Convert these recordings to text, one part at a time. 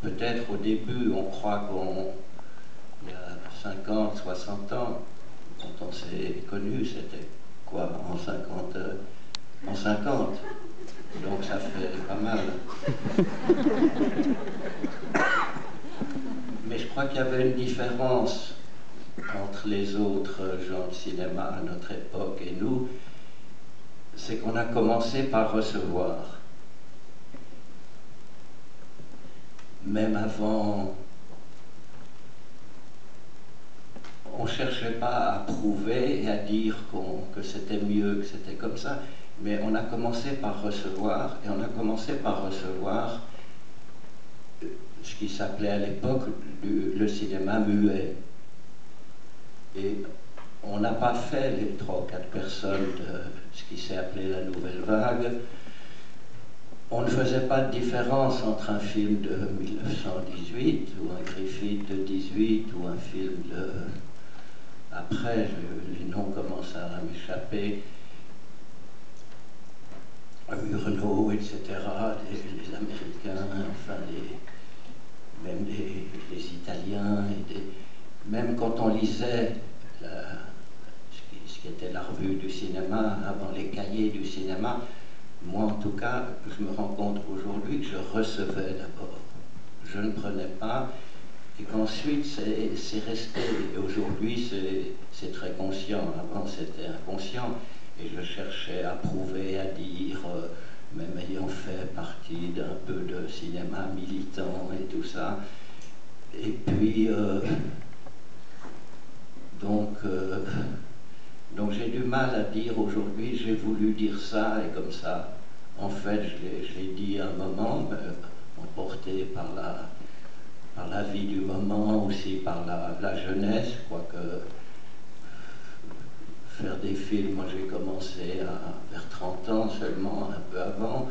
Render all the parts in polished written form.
Peut-être au début, on croit il y a 50, 60 ans, quand on s'est connu, c'était quoi, en 50, en 50. Donc ça fait pas mal. Mais je crois qu'il y avait une différence entre les autres gens de cinéma à notre époque et nous, c'est qu'on a commencé par recevoir. Même avant, on ne cherchait pas à prouver et à dire que c'était mieux, que c'était comme ça, mais on a commencé par recevoir, et on a commencé par recevoir ce qui s'appelait à l'époque le cinéma muet. Et on n'a pas fait les 3 ou 4 personnes de ce qui s'est appelé la nouvelle vague. On ne faisait pas de différence entre un film de 1918 ou un Griffith de 18 ou un film de... Après, les noms commencent à m'échapper. Murnau, etc., les Américains, enfin, même les Italiens, même quand on lisait ce qui était la revue du cinéma, avant les cahiers du cinéma, moi en tout cas, je me rends compte aujourd'hui que je recevais d'abord. Je ne prenais pas, et qu'ensuite c'est resté. Et aujourd'hui c'est très conscient, avant c'était inconscient, et je cherchais à prouver, à dire, même ayant fait partie d'un peu de cinéma militant et tout ça. Et puis, donc j'ai du mal à dire aujourd'hui, j'ai voulu dire ça, et comme ça, en fait, je l'ai dit à un moment, emporté par la vie du moment, aussi par la jeunesse, quoique faire des films, moi j'ai commencé vers 30 ans seulement, un peu avant.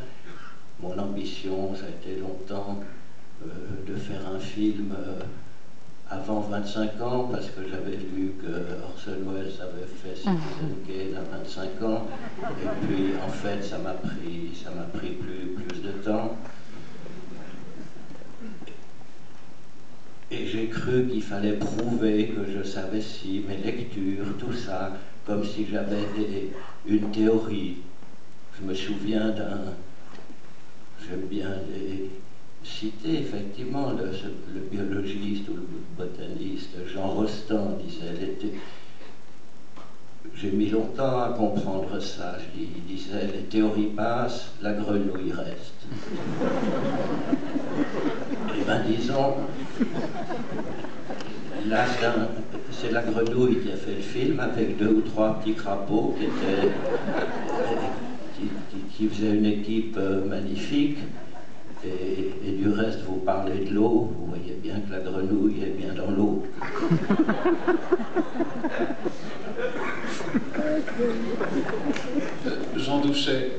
Mon ambition, ça a été longtemps de faire un film avant 25 ans, parce que j'avais lu que Orson Welles avait fait Citizen Kane à 25 ans, et puis en fait ça m'a pris plus de temps. Et j'ai cru qu'il fallait prouver que je savais si mes lectures, tout ça, comme si j'avais une théorie. Je me souviens j'aime bien citer effectivement le biologiste ou le botaniste Jean Rostand disait, j'ai mis longtemps à comprendre ça, il disait les théories passent, la grenouille reste. Eh bien disons, là c'est la grenouille qui a fait le film avec 2 ou 3 petits crapauds qui faisaient une équipe magnifique. Et du reste, vous parlez de l'eau, vous voyez bien que la grenouille est bien dans l'eau. Jean Douchet.